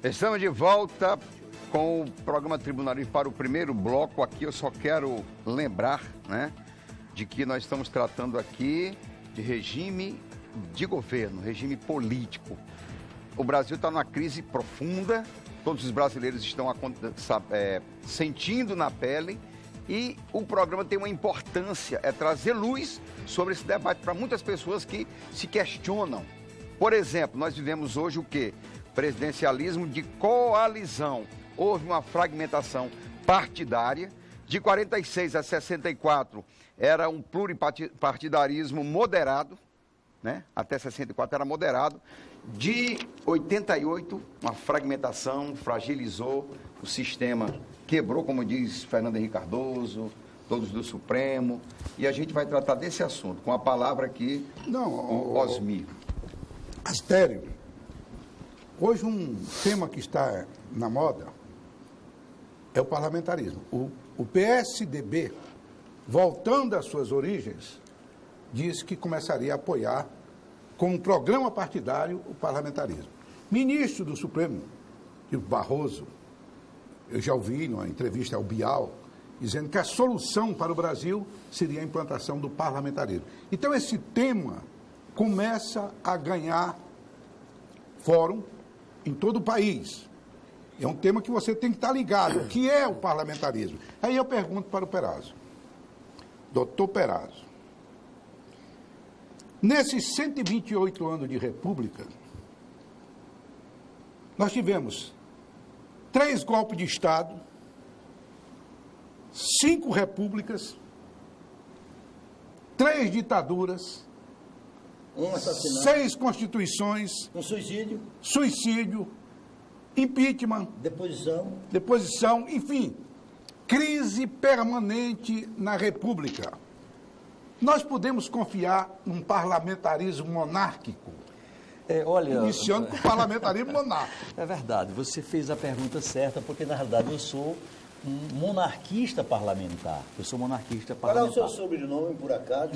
Estamos de volta com o programa Tribunalismo para o primeiro bloco. Aqui eu só quero lembrar, né, de que nós estamos tratando aqui de regime de governo, regime político. O Brasil está numa crise profunda, todos os brasileiros estão sentindo na pele, e o programa tem uma importância, é trazer luz sobre esse debate para muitas pessoas que se questionam. Por exemplo, nós vivemos hoje o quê? Presidencialismo de coalizão. Houve uma fragmentação partidária. De 46 a 64 era um pluripartidarismo moderado, né? Até 64 era moderado. De 88, uma fragmentação, fragilizou o sistema, quebrou, como diz Fernando Henrique Cardoso, todos do Supremo. E a gente vai tratar desse assunto com a palavra aqui, o Osmir. Astério, hoje um tema que está na moda é o parlamentarismo. O PSDB, voltando às suas origens, disse que começaria a apoiar, com um programa partidário, o parlamentarismo. Ministro do Supremo, tipo Barroso, eu já ouvi numa entrevista ao Bial, dizendo que a solução para o Brasil seria a implantação do parlamentarismo. Então, esse tema começa a ganhar fórum em todo o país. É um tema que você tem que estar ligado. O que é o parlamentarismo? Aí eu pergunto para o Perazzo. Doutor Perazzo, nesses 128 anos de república, nós tivemos 3 golpes de Estado, 5 repúblicas, 3 ditaduras, um assassinato, 6 constituições, um suicídio, impeachment, deposição, enfim, crise permanente na República. Nós podemos confiar num parlamentarismo monárquico? Iniciando com o parlamentarismo monárquico. É verdade, você fez a pergunta certa, porque na realidade eu sou um monarquista parlamentar. Eu sou monarquista parlamentar. Qual é o seu sobrenome, por acaso?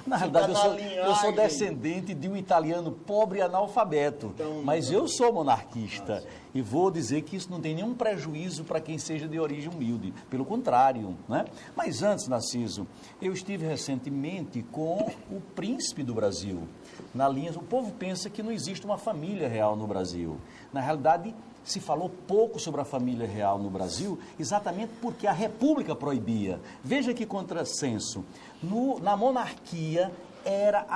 Na realidade, eu sou descendente de um italiano pobre e analfabeto, então, mas eu sou monarquista. E vou dizer que isso não tem nenhum prejuízo para quem seja de origem humilde. Pelo contrário, né? Mas antes, Narciso, eu estive recentemente com o príncipe do Brasil. Na linha, o povo pensa que não existe uma família real no Brasil. Na realidade, se falou pouco sobre a família real no Brasil, exatamente porque a República proibia. Veja que contrassenso. Na monarquia era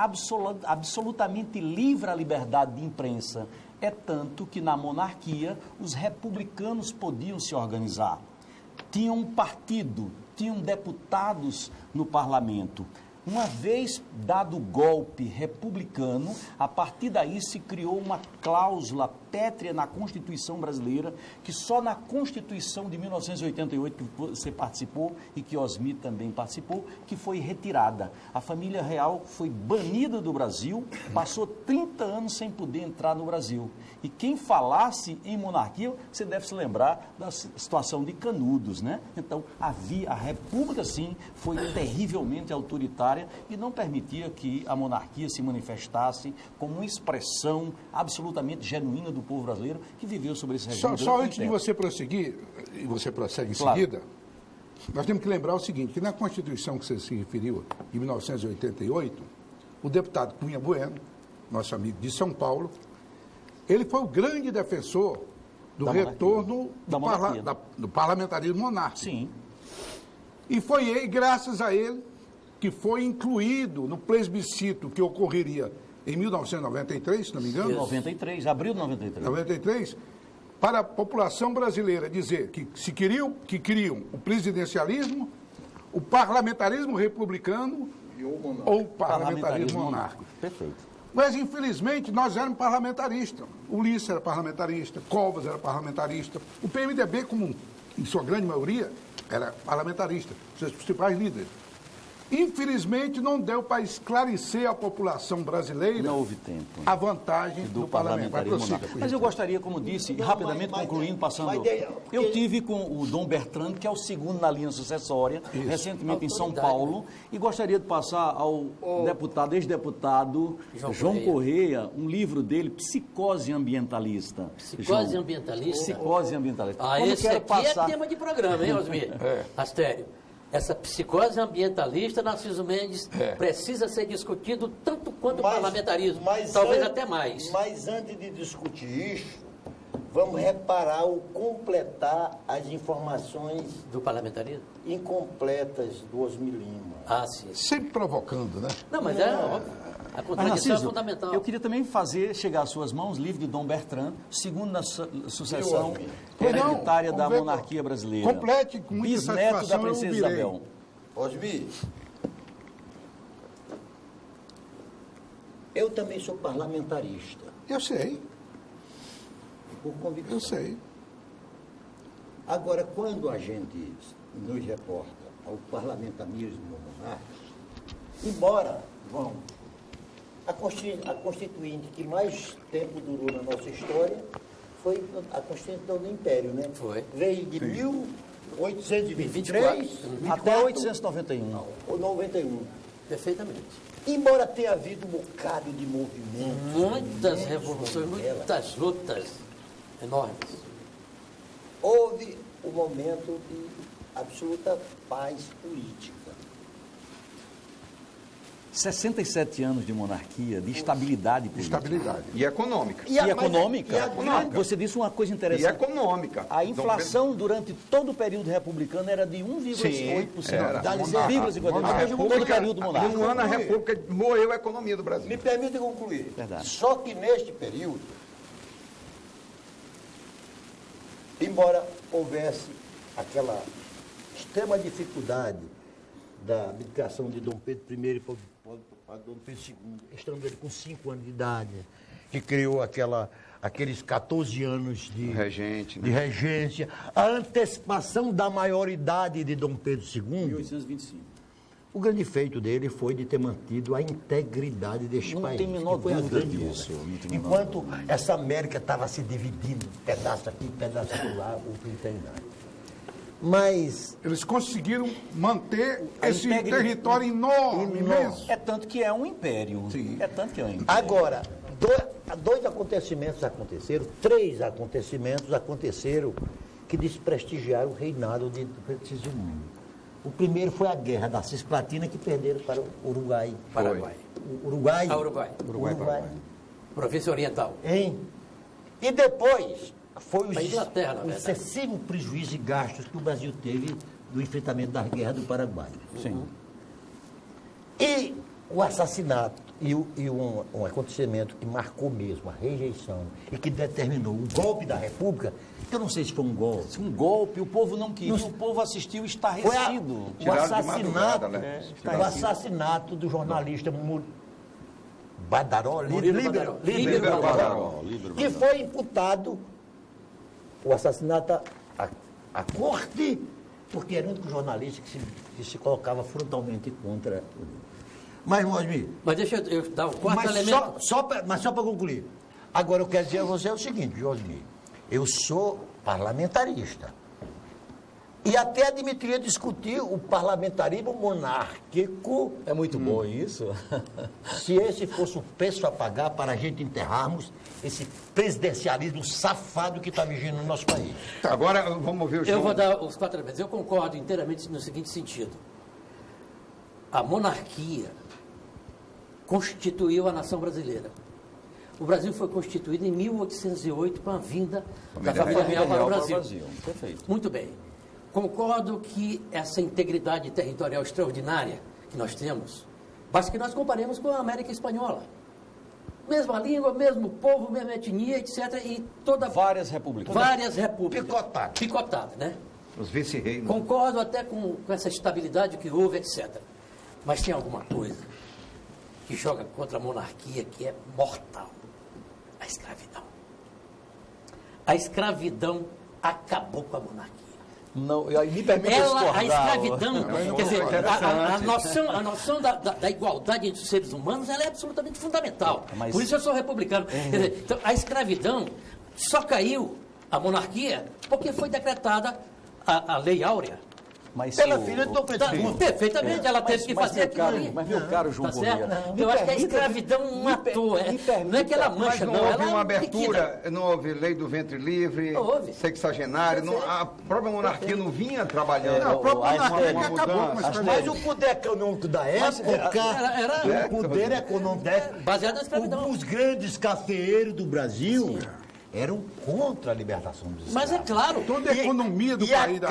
absolutamente livre a liberdade de imprensa. É tanto que na monarquia os republicanos podiam se organizar. Tinham um partido, tinham deputados no parlamento. Uma vez dado o golpe republicano, a partir daí se criou uma cláusula pétrea na Constituição brasileira, que só na Constituição de 1988, que você participou e que Osmir também participou, que foi retirada. A família real foi banida do Brasil, passou 30 anos sem poder entrar no Brasil. E quem falasse em monarquia, você deve se lembrar da situação de Canudos, né? Então, a República, sim, foi terrivelmente autoritária e não permitia que a monarquia se manifestasse como uma expressão absolutamente genuína do povo brasileiro que viveu sobre esse regime. Só antes de você prosseguir, e você prossegue em seguida, nós temos que lembrar o seguinte, que na Constituição que você se referiu, de 1988, o deputado Cunha Bueno, nosso amigo de São Paulo, ele foi o grande defensor do retorno do parlamentarismo monárquico. Sim. E foi ele, graças a ele, que foi incluído no plebiscito que ocorreria em 1993, se não me engano. 93, abril de 93. 93, para a população brasileira dizer que queriam o presidencialismo, o parlamentarismo republicano ou o parlamentarismo monárquico. Perfeito. Mas, infelizmente, nós éramos parlamentaristas. Ulisses era parlamentarista, Covas era parlamentarista, o PMDB, como em sua grande maioria, era parlamentarista, seus principais líderes. Infelizmente, não deu para esclarecer à população brasileira Não houve tempo. a vantagem Do do parlamento. Vai, parlamentarismo. prossiga, Mas eu gostaria, como disse, rapidamente concluindo, passando. Eu tive com o Dom Bertrand, que é o segundo na linha sucessória, recentemente em São Paulo, e gostaria de passar ao deputado, ex-deputado João Correia, um livro dele, Psicose Ambientalista. Psicose Ambientalista? Psicose Ambientalista. Ah, Como esse quero aqui passar... é tema de programa, hein, Osmir? Astério. Essa psicose ambientalista, Narciso Mendes, precisa ser discutido tanto quanto o parlamentarismo, talvez até mais. Mas antes de discutir isso, vamos reparar ou completar as informações Do parlamentarismo? incompletas do Osmir Lima. Ah, sim. Sempre provocando, né? Não, mas é óbvio. A Mas, contradição é Narciso, fundamental. eu queria também chegar às suas mãos, livro de Dom Bertrand, segundo na sucessão hereditária da Vamos ver, monarquia brasileira. complete com muita Bisneto da satisfação, eu princesa virei. Isabel. Osmir, eu também sou parlamentarista, Eu sei, por convicção. eu sei. Agora, quando a gente nos reporta ao parlamentarismo monárquico, embora, a constituinte que mais tempo durou na nossa história foi a Constituição do Império, né? Foi. Veio de 1823 Até 1891. ou 91. Perfeitamente. Embora tenha havido um bocado de movimentos, Muitas revoluções, muitas lutas enormes. houve um momento de absoluta paz política. 67 anos de monarquia, de estabilidade política. Estabilidade. E econômica. E econômica. e econômica. Você disse uma coisa E interessante. econômica. A inflação durante todo o período republicano era de 1,8%. era. Dá A 0,59%. Todo o período monárquico. Num ano a República moeu a economia do Brasil. Me permite concluir. Verdade. Só que neste período, embora houvesse aquela extrema dificuldade da abdicação de Dom Pedro I para Dom Pedro II, estando ele com 5 anos de idade, que criou aqueles 14 anos de Regente, né? de regência, a antecipação da maioridade de Dom Pedro II, 1825. o grande feito dele foi de ter mantido a integridade deste Não país. tem a menor que foi a dúvida grande disso, obra. não tem a menor Enquanto essa América estava se dividindo, pedaço aqui, pedaço lá, o integridade. Mas Eles conseguiram manter A esse integridade- território enorme, imenso. É tanto que é um império. Sim. É tanto que é um império. agora, dois acontecimentos aconteceram, 3 acontecimentos aconteceram que desprestigiaram o reinado de Dom Pedro II. O primeiro foi a guerra da Cisplatina, que perderam para o Uruguai. Paraguai. O Uruguai. Ah, Uruguai. Uruguai. Província Oriental. Hein? E depois foi A Inglaterra, na o verdade. excessivo prejuízo e gastos que o Brasil teve do enfrentamento das guerras do Paraguai. Sim. E o assassinato e um acontecimento que marcou mesmo a rejeição e que determinou o golpe da República, que eu não sei se foi um golpe. Um golpe, o povo não queria, Não- o povo assistiu Foi estarrecido. o Tiraram de assassinato, madrugada, né? o assassinato do jornalista Badaró, Murilo Líbero Badaró. Badaró, que foi imputado o assassinato à corte, porque era o único jornalista que se colocava frontalmente contra o... Mas, Osmir, Mas deixa eu dar o quarto mas elemento. só para concluir. Agora, eu quero dizer a você o seguinte, Osmir, eu sou parlamentarista. E até admitiria discutir o parlamentarismo monárquico É muito bom isso. se esse fosse o preço a pagar para a gente enterrarmos esse presidencialismo safado que está vigindo no nosso país. Agora vamos ver o João. Eu vou dar os 4 elementos. Eu concordo inteiramente no seguinte sentido. A monarquia constituiu a nação brasileira. O Brasil foi constituído em 1808 com a vinda da família real para o Brasil. Perfeito. Muito bem. Concordo que essa integridade territorial extraordinária que nós temos, basta que nós comparemos com a América Espanhola. Mesma língua, mesmo povo, mesma etnia, etc. E toda... Várias repúblicas. Várias repúblicas. Picotado. Picotado, né? Os vice-reinos. Concordo até com essa estabilidade que houve, etc. Mas tem alguma coisa que joga contra a monarquia que é mortal. A escravidão. A escravidão acabou com a monarquia. Não, me permite discordar. A escravidão, quer dizer, a noção da igualdade entre os seres humanos, ela é absolutamente fundamental. Mas... Por isso eu sou republicano. Quer dizer, então, a escravidão só caiu, a monarquia, porque foi decretada a Lei Áurea. Mas pela filha de Dom Pedro II. Perfeitamente, ela teve que fazer aquilo ali. Mas, meu caro João Correia... Eu acho que a escravidão matou. Não é que ela mancha, não houve ela uma abertura, não houve lei do ventre livre, houve. sexagenário, a própria monarquia não vinha trabalhando. Não, a própria monarquia que acabou com Mas o poder econômico da época, era o poder econômico da época, baseado na escravidão. os grandes cafeeiros do Brasil eram contra a libertação dos escravos. Mas é claro. Toda a economia do país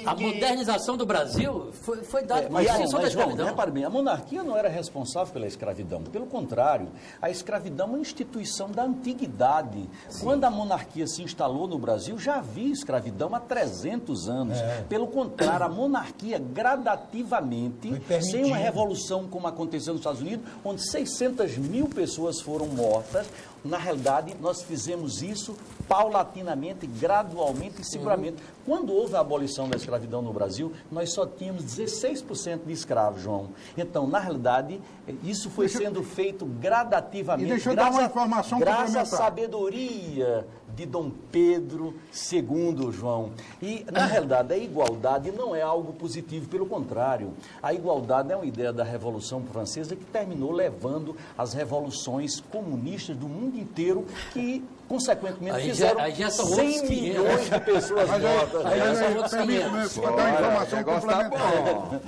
A modernização do Brasil foi dada por extinção da escravidão. Repare bem, a monarquia não era responsável pela escravidão. Pelo contrário, a escravidão é uma instituição da antiguidade. Quando a monarquia se instalou no Brasil, já havia escravidão há 300 anos. Pelo contrário, a monarquia gradativamente, sem uma revolução como aconteceu nos Estados Unidos, onde 600 mil pessoas foram mortas, na realidade, nós fizemos isso paulatinamente, gradualmente e seguramente. Quando houve a abolição da escravidão no Brasil, nós só tínhamos 16% de escravos, João. Então, na realidade, isso foi sendo feito gradativamente. E deixa eu dar uma informação complementar. Graças à sabedoria de Dom Pedro II, João. E, na realidade, a igualdade não é algo positivo, pelo contrário. A igualdade é uma ideia da Revolução Francesa que terminou levando as revoluções comunistas do mundo inteiro que, consequentemente, fizeram 100 milhões de pessoas mortas. Aí já são outros 500. Vou dar uma informação complementar.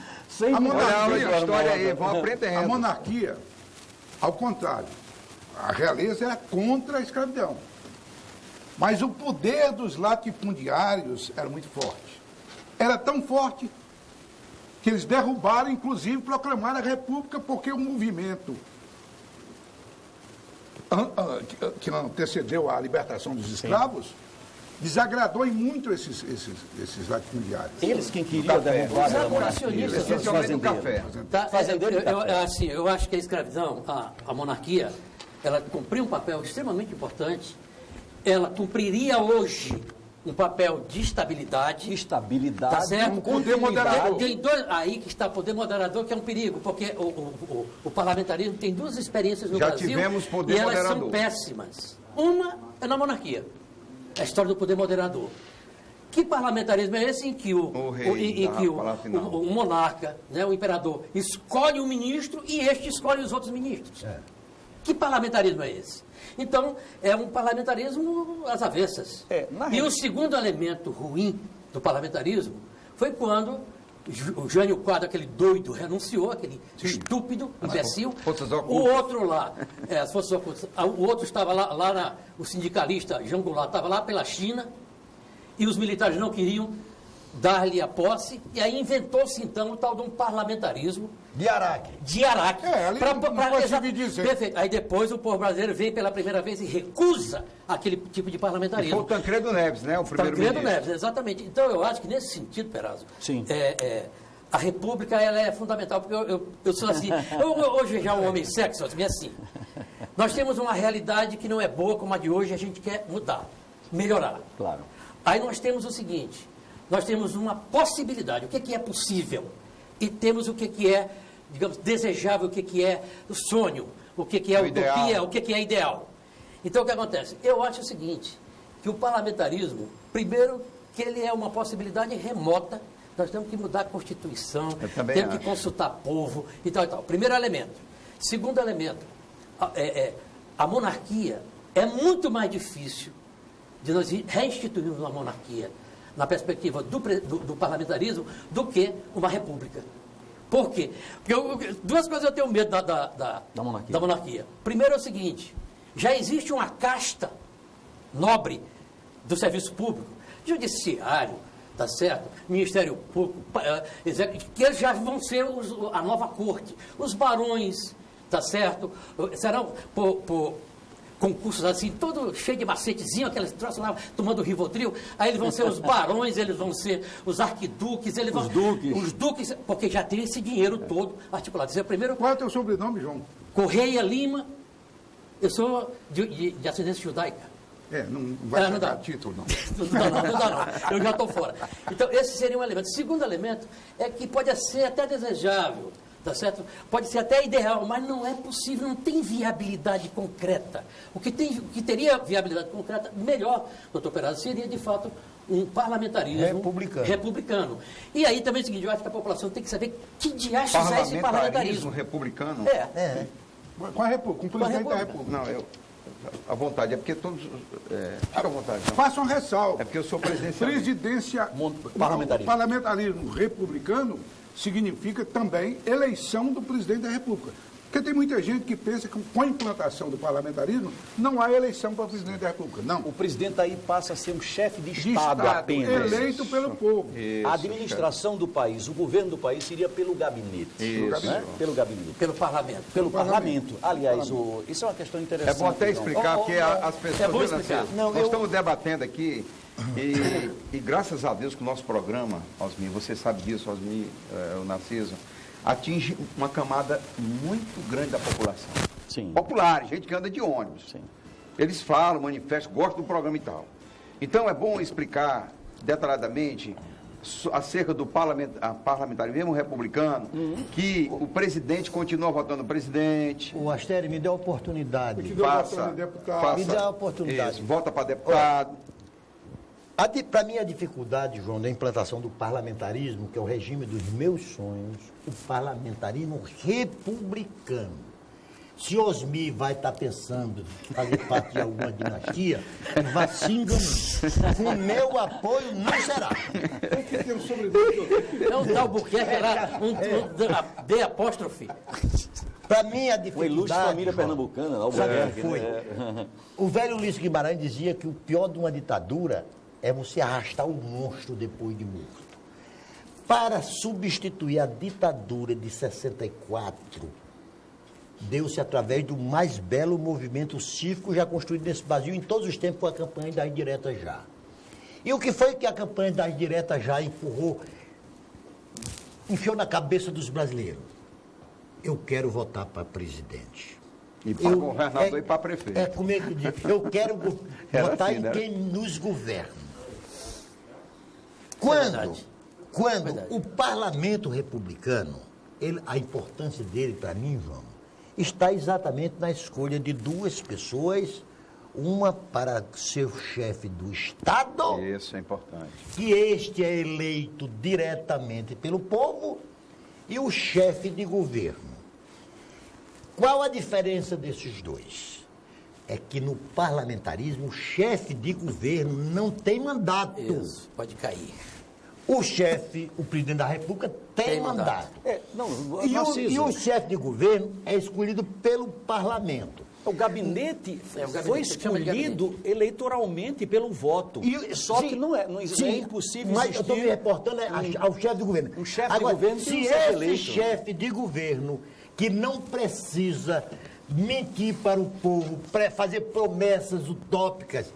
A monarquia, ao contrário, a realeza era contra a escravidão. Mas o poder dos latifundiários era muito forte. Era tão forte que eles derrubaram, inclusive, proclamaram a República, porque o movimento que antecedeu a libertação dos escravos desagradou em muito esses latifundiários. Eles quem queriam derrubar a monarquia. Especialmente o café. Eu acho que a escravidão, a monarquia, ela cumpriu um papel extremamente importante. Ela cumpriria hoje um papel de estabilidade. Tá certo? Poder moderador. Tem dois, aí que está o poder moderador, que é um perigo, porque o parlamentarismo tem duas experiências no Brasil. Tivemos poder e elas moderador. são péssimas. Uma é na monarquia, a história do poder moderador. Que parlamentarismo é esse em que o monarca, né, o imperador, escolhe um ministro e este escolhe os outros ministros? Que parlamentarismo é esse? Então, é um parlamentarismo às avessas. E o segundo elemento ruim do parlamentarismo foi quando o Jânio Quadros, aquele doido, renunciou, aquele estúpido, imbecil. O outro lá, as forças ocultas, o outro estava lá o sindicalista Jean Goulart estava lá pela China, e os militares não queriam dar-lhe a posse, e aí inventou-se então o tal de um parlamentarismo de Araque. Ali não pode se dizer. Perfeito. Aí depois o povo brasileiro vem pela primeira vez e recusa aquele tipo de parlamentarismo. Foi o Tancredo Neves, né? O primeiro Tancredo ministro. Neves, exatamente. Então eu acho que nesse sentido, Perazzo, a República ela é fundamental, porque eu sou assim. Hoje já um homem sexo, assim. Nós temos uma realidade que não é boa como a de hoje, a gente quer mudar, melhorar. Claro. Aí nós temos o seguinte. Nós temos uma possibilidade, o que é possível, e temos o que é, digamos, desejável, o que é o sonho, o que é utopia, o que é ideal. Então, o que acontece? Eu acho o seguinte, que o parlamentarismo, primeiro, que ele é uma possibilidade remota, nós temos que mudar a Constituição, temos que consultar povo e tal e tal. Primeiro elemento. Segundo elemento, a monarquia é muito mais difícil de nós reinstituirmos uma monarquia na perspectiva do parlamentarismo, do que uma república. Por quê? Porque duas coisas eu tenho medo da monarquia. Primeiro é o seguinte, já existe uma casta nobre do serviço público, judiciário, tá certo? Ministério Público, que eles já vão ser a nova corte. Os barões, tá certo? Serão por concursos assim, todo cheio de macetezinho, aqueles troços lá, tomando Rivotril, aí eles vão ser os barões, eles vão ser os arquiduques, os duques, porque já tem esse dinheiro todo articulado. Primeiro, qual é o teu sobrenome, João? Correia Lima, eu sou de ascendência judaica. Não vai não dá. pegar título, não. Não dá não. Eu já estou fora. Então, esse seria um elemento. Segundo elemento é que pode ser até desejável, tá certo? Pode ser até ideal, mas não é possível, não tem viabilidade concreta. O que teria viabilidade concreta, melhor, doutor Perazzo, seria, de fato, um parlamentarismo republicano. E aí também é o seguinte, eu acho que a população tem que saber que diachos é esse parlamentarismo. Republicano? Com o presidente da República. Não, à vontade, é porque todos... fica à vontade. Não. Faça uma ressalva. É porque eu sou presidencialista. Parlamentarismo republicano significa também eleição do presidente da República. Porque tem muita gente que pensa que com a implantação do parlamentarismo não há eleição para o presidente da República. Não. O presidente aí passa a ser um chefe de Estado apenas. Eleito pelo povo. A administração do país, o governo do país seria pelo gabinete. Pelo gabinete. Pelo parlamento. Pelo parlamento. Aliás, isso é uma questão interessante. É bom até explicar, porque as pessoas... É bom explicar. Nós estamos debatendo aqui e graças a Deus que o nosso programa, Osmir, você sabe disso, Osmir, o Narciso, atinge uma camada muito grande da população. Sim. Populares, gente que anda de ônibus. Sim. Eles falam, manifestam, gostam do programa e tal. Então é bom explicar detalhadamente acerca do parlamentarismo republicano, que o presidente continua votando o presidente. O Astério, me dê a oportunidade. Me dê a oportunidade. Isso, vota para deputado. Para mim, a dificuldade, João, da implantação do parlamentarismo, que é o regime dos meus sonhos, o parlamentarismo republicano. Se Osmir vai estar pensando em fazer parte de alguma dinastia, vá se enganando. O meu apoio não será. Não dá o Buquerque lá, um D apóstrofe. Para mim, a Uma dificuldade... ilustre família pernambucana, lá o Buquerque, foi. O velho Luiz Guimarães dizia que o pior de uma ditadura é você arrastar o monstro depois de morto. Para substituir a ditadura de 64, deu-se através do mais belo movimento cívico já construído nesse Brasil em todos os tempos, com a campanha das diretas já. E o que foi que a campanha das diretas já enfiou na cabeça dos brasileiros? Eu quero votar para presidente. E para governador e para prefeito. Como é que diz? Eu quero votar em quem nos governa. Quando o parlamento republicano, a importância dele para mim, João, está exatamente na escolha de duas pessoas, uma para ser o chefe do Estado. Isso é importante. Que este é eleito diretamente pelo povo, e o chefe de governo. Qual a diferença desses dois? É que no parlamentarismo o chefe de governo não tem mandato. Isso, pode cair. O chefe, o presidente da República, tem mandato. E o chefe de governo é escolhido pelo parlamento. O gabinete foi escolhido eleitoralmente pelo voto. Só que não é impossível mas existir... eu estou me reportando ao chefe de governo. Um chefe de governo se tem que ser esse eleito. chefe de governo, que não precisa mentir para o povo, fazer promessas utópicas,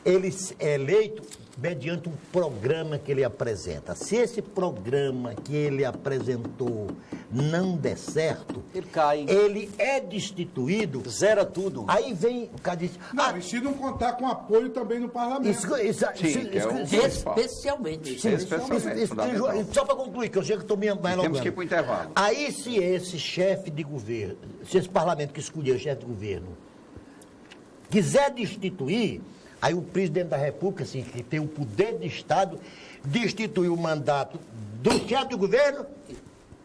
ele é eleito mediante um programa que ele apresenta. Se esse programa que ele apresentou não der certo, ele cai. Ele é destituído. Zera tudo. Aí vem o cara diz... Não, e se não contar com apoio também no parlamento. Especialmente. Só para concluir, que eu sei que estou me alongando. Temos que ir para o intervalo. Aí, se esse chefe de governo, se esse parlamento que escolheu o chefe de governo, quiser destituir, aí o presidente da República, assim, que tem o poder de Estado, destitui o mandato do chefe de governo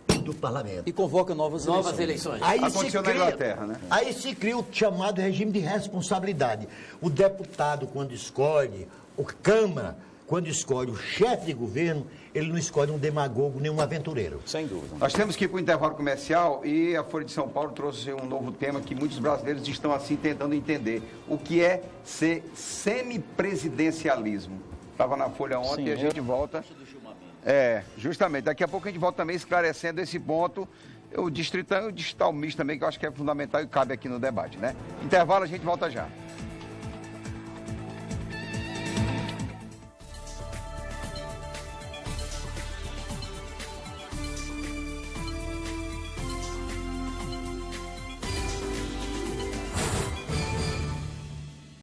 e do parlamento. E convoca novas eleições. Aí aconteceu na Inglaterra, né? Aí se cria o chamado regime de responsabilidade. O deputado, quando escolhe, o Câmara, quando escolhe o chefe de governo, ele não escolhe um demagogo nem um aventureiro. Sem dúvida. Nós temos que ir para o intervalo comercial e a Folha de São Paulo trouxe um novo tema que muitos brasileiros estão assim tentando entender. O que é ser semipresidencialismo? Estava na Folha ontem e a gente volta. Justamente. Daqui a pouco a gente volta também esclarecendo esse ponto. O distritão e o digital mix também, que eu acho que é fundamental e cabe aqui no debate, né? Intervalo, a gente volta já.